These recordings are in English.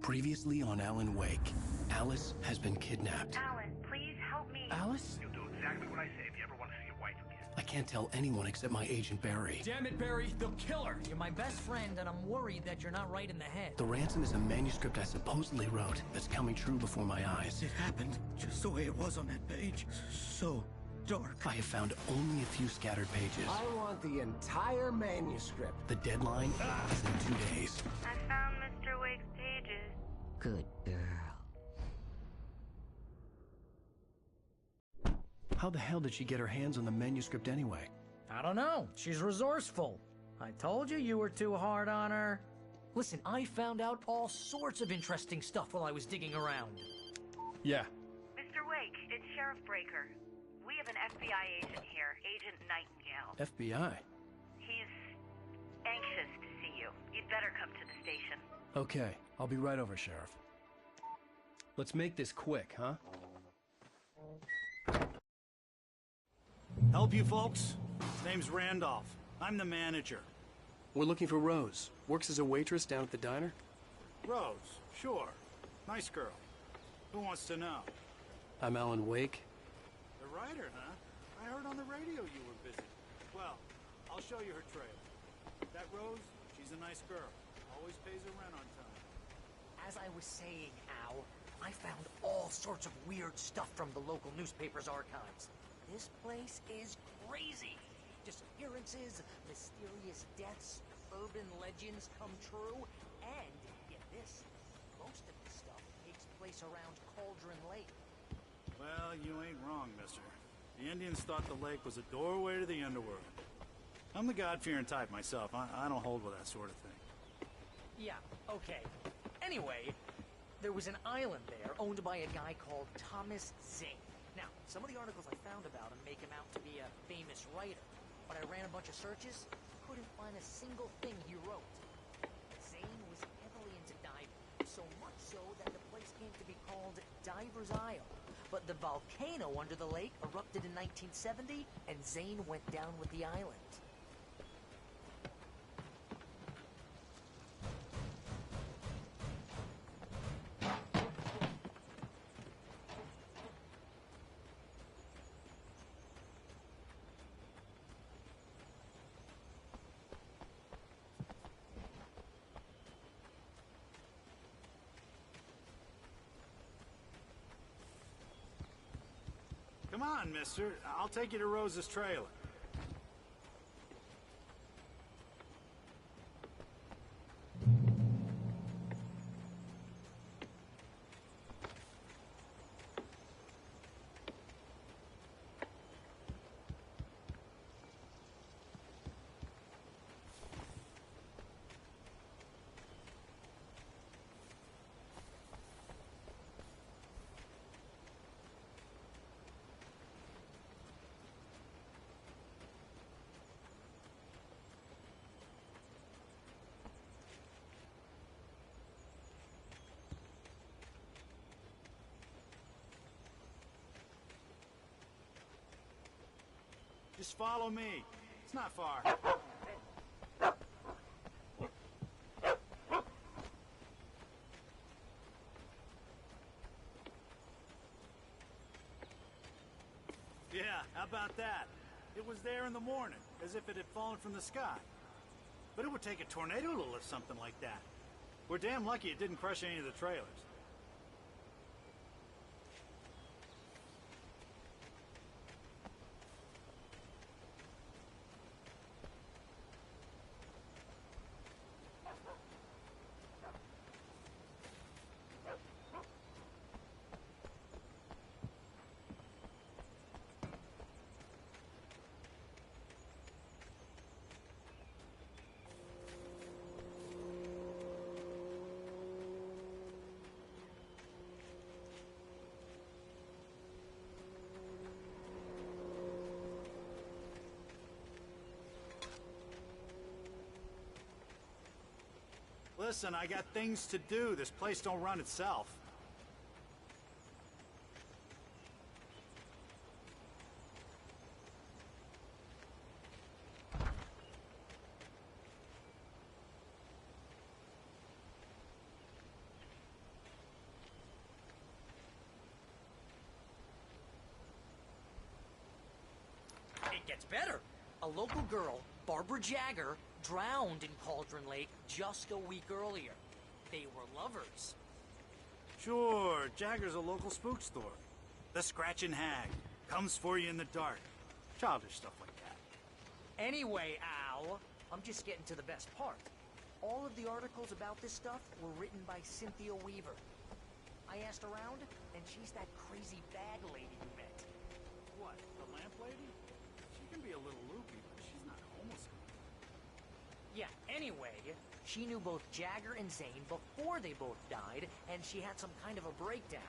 Previously on Alan Wake, Alice has been kidnapped. Alan, please help me. Alice? You'll do exactly what I say if you ever want to see your wife again. I can't tell anyone except my agent Barry. Damn it, Barry, they'll kill her! You're my best friend, and I'm worried that you're not right in the head. The ransom is a manuscript I supposedly wrote that's coming true before my eyes. It happened just the way it was on that page. So dark. I have found only a few scattered pages. I want the entire manuscript. The deadline is in 2 days. I found Mr. Wake's pages. Good girl. How the hell did she get her hands on the manuscript anyway? I don't know. She's resourceful. I told you were too hard on her. Listen, I found out all sorts of interesting stuff while I was digging around. Yeah. Mr. Wake, it's Sheriff Breaker. We have an FBI agent here, Agent Nightingale. FBI? He's anxious to see you. You'd better come to the station. Okay, I'll be right over, Sheriff. Let's make this quick, huh? Help you folks? His name's Randolph. I'm the manager. We're looking for Rose. Works as a waitress down at the diner. Rose, sure. Nice girl. Who wants to know? I'm Alan Wake. The writer, huh? I heard on the radio you were busy. Well, I'll show you her trailer. That Rose, she's a nice girl. Always pays her rent on time. As I was saying, Al, I found all sorts of weird stuff from the local newspaper's archives. This place is crazy. Disappearances, mysterious deaths, urban legends come true, and, get this, most of this stuff takes place around Cauldron Lake. Well, you ain't wrong, mister. The Indians thought the lake was a doorway to the underworld. I'm the God-fearing type myself. I don't hold with that sort of thing. Yeah, okay. Anyway, there was an island there owned by a guy called Thomas Zane. Now, some of the articles I found about him make him out to be a famous writer, but I ran a bunch of searches, couldn't find a single thing he wrote. Zane was heavily into diving, so much so that the place came to be called Diver's Isle. But the volcano under the lake erupted in 1970, and Zane went down with the island. Come on, mister. I'll take you to Rose's trailer. Just follow me. It's not far. Yeah, how about that? It was there in the morning, as if it had fallen from the sky. But it would take a tornado to lift something like that. We're damn lucky it didn't crush any of the trailers. Listen, I got things to do. This place don't run itself. Gets better. A local girl, Barbara Jagger, drowned in Cauldron Lake just a week earlier. They were lovers. Sure, Jagger's a local spook store. The Scratchin' Hag. Comes for you in the dark. Childish stuff like that. Anyway, Al, I'm just getting to the best part. All of the articles about this stuff were written by Cynthia Weaver. I asked around, and she's that crazy bag lady you met. What, the lamp lady? She can be a little loopy, but she's not homeless. Yeah, anyway, she knew both Jagger and Zane before they both died, and she had some kind of a breakdown.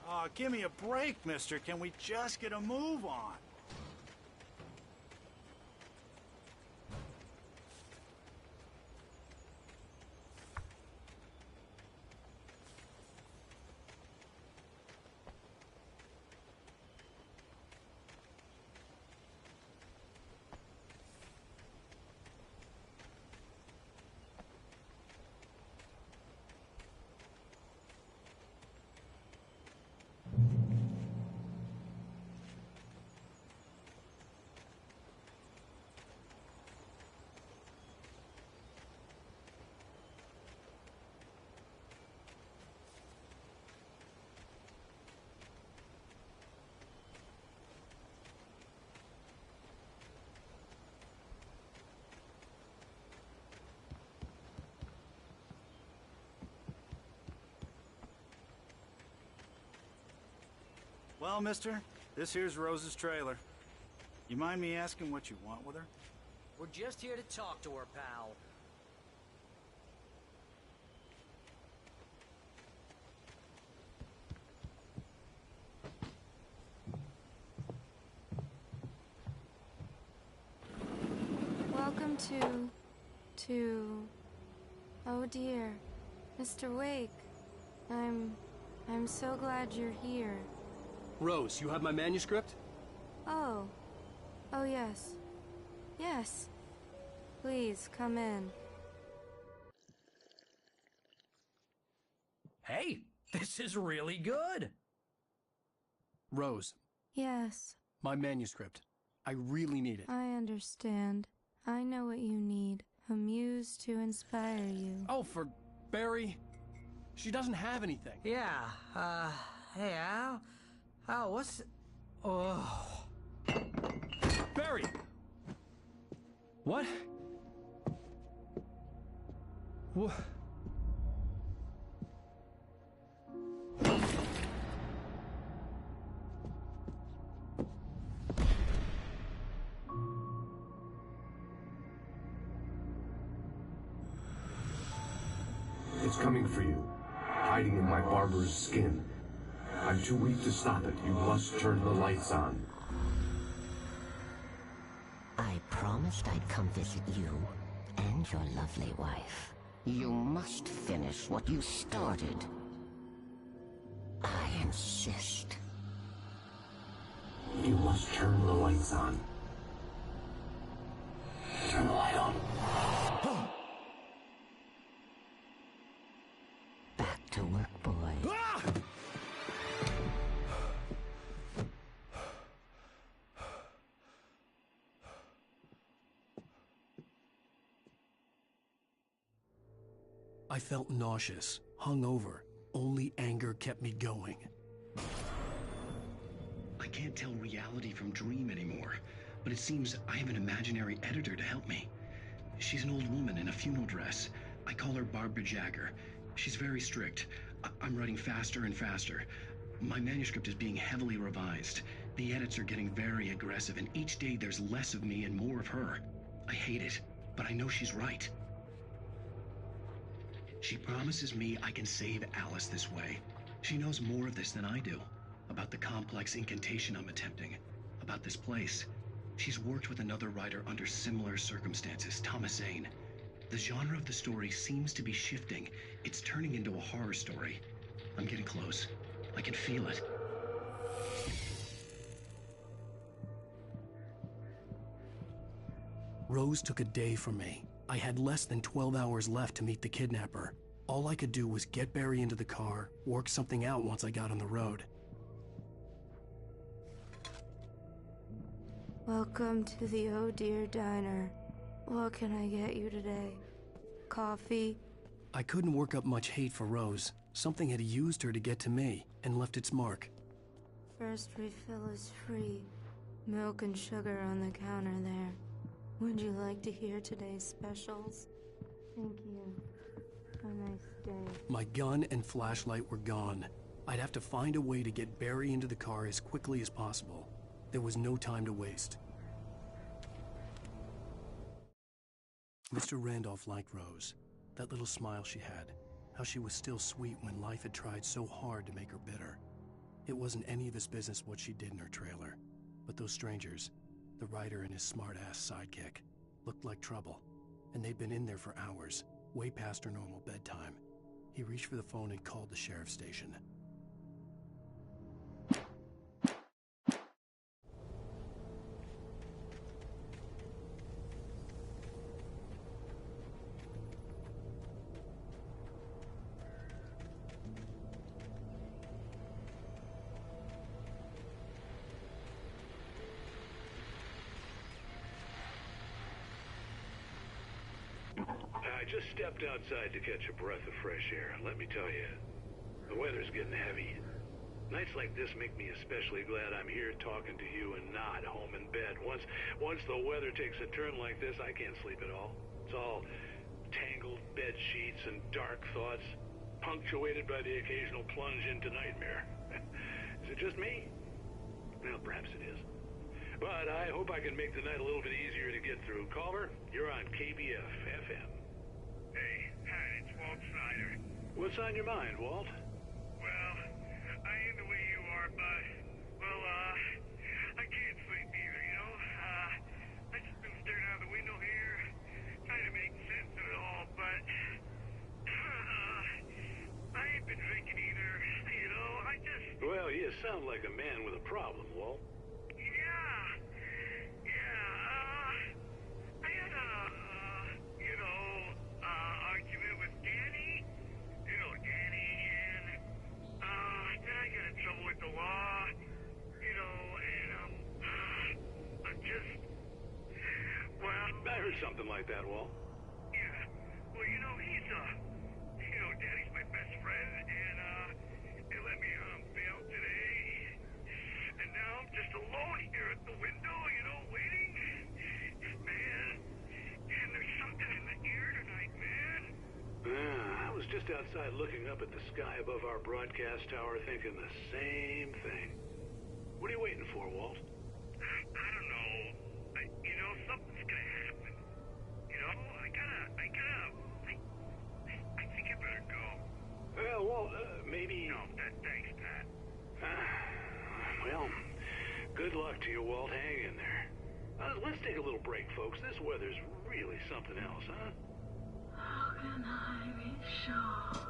Aw, give me a break, mister. Can we just get a move on? Well, mister, this here's Rose's trailer. You mind me asking what you want with her? We're just here to talk to her, pal. Welcome to... Oh dear, Mr. Wake. I'm so glad you're here. Rose, you have my manuscript? Oh. Oh, yes. Yes. Please, come in. Hey, this is really good. Rose, Yes, my manuscript. I really need it. I understand. I know what you need. A muse to inspire you. Oh, for Barry. She doesn't have anything. Yeah, hey, Al? Al, what's... Oh... Barry! What? What? It's coming for you, hiding in my barber's skin. I'm too weak to stop it. You must turn the lights on. I promised I'd come visit you and your lovely wife. You must finish what you started. I insist. You must turn the lights on. Turn the light on. Back to work, boy. I felt nauseous, hungover. Only anger kept me going. I can't tell reality from dream anymore, but it seems I have an imaginary editor to help me. She's an old woman in a funeral dress. I call her Barbara Jagger. She's very strict. I'm writing faster and faster. My manuscript is being heavily revised. The edits are getting very aggressive, and each day there's less of me and more of her. I hate it, but I know she's right. She promises me I can save Alice this way. She knows more of this than I do. About the complex incantation I'm attempting. About this place. She's worked with another writer under similar circumstances, Thomas Zane. The genre of the story seems to be shifting. It's turning into a horror story. I'm getting close. I can feel it. Rose took a day from me. I had less than 12 hours left to meet the kidnapper. All I could do was get Barry into the car, work something out once I got on the road. Welcome to the Oh Dear Diner. What can I get you today? Coffee? I couldn't work up much hate for Rose. Something had used her to get to me and left its mark. First refill is free. Milk and sugar on the counter there. Would you like to hear today's specials? Thank you. Have a nice day. My gun and flashlight were gone. I'd have to find a way to get Barry into the car as quickly as possible. There was no time to waste. Mr. Randolph liked Rose. That little smile she had. How she was still sweet when life had tried so hard to make her bitter. It wasn't any of his business what she did in her trailer. But those strangers, the writer and his smart-ass sidekick, looked like trouble. And they'd been in there for hours, way past her normal bedtime. He reached for the phone and called the sheriff's station. I just stepped outside to catch a breath of fresh air. Let me tell you, the weather's getting heavy. Nights like this make me especially glad I'm here talking to you and not home in bed. Once the weather takes a turn like this, I can't sleep at all. It's all tangled bed sheets and dark thoughts, punctuated by the occasional plunge into nightmare. Is it just me? Well, perhaps it is. But I hope I can make the night a little bit easier to get through. Caller, you're on KBF FM. Hey, hi, it's Walt Snyder. What's on your mind, Walt? Well, I ain't the way you are, but, well, I can't sleep either, you know? I just been staring out the window here, trying to make sense of it all, but, I ain't been drinking either, you know? Well, you sound like a man with a problem, Walt. I had a, argument with Danny. You know Danny, and, then I got in trouble with the law, you know, and, I'm just, well... I heard something like that, Walt. Yeah, well, you know, Danny's my best friend, and, he let me, bail today, and now I'm just alone here at the window, you know, waiting. Man, and there's something in the air tonight, man. I was just outside looking up at the sky above our broadcast tower thinking the same thing. What are you waiting for, Walt? I don't know. Something's gonna happen. You know, I think I better go. Well, Walt, maybe... No, thanks, Pat. Well, good luck to you, Walt. Hang in there. Let's take a little break, folks. This weather's really something else, huh? How can I be sure?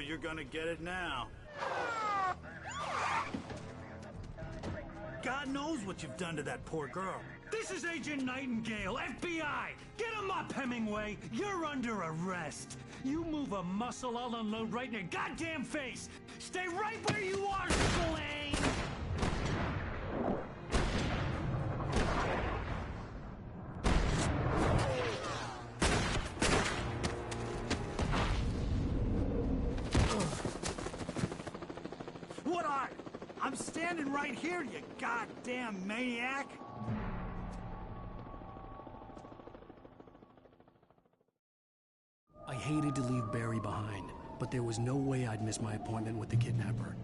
you're gonna get it now. God knows what you've done to that poor girl. This is Agent Nightingale, FBI! Get him up, Hemingway! You're under arrest! You move a muscle, I'll unload right in your goddamn face! Stay right where you are, Slane! What are? I'm standing right here, you goddamn maniac! I hated to leave Barry behind, but there was no way I'd miss my appointment with the kidnapper.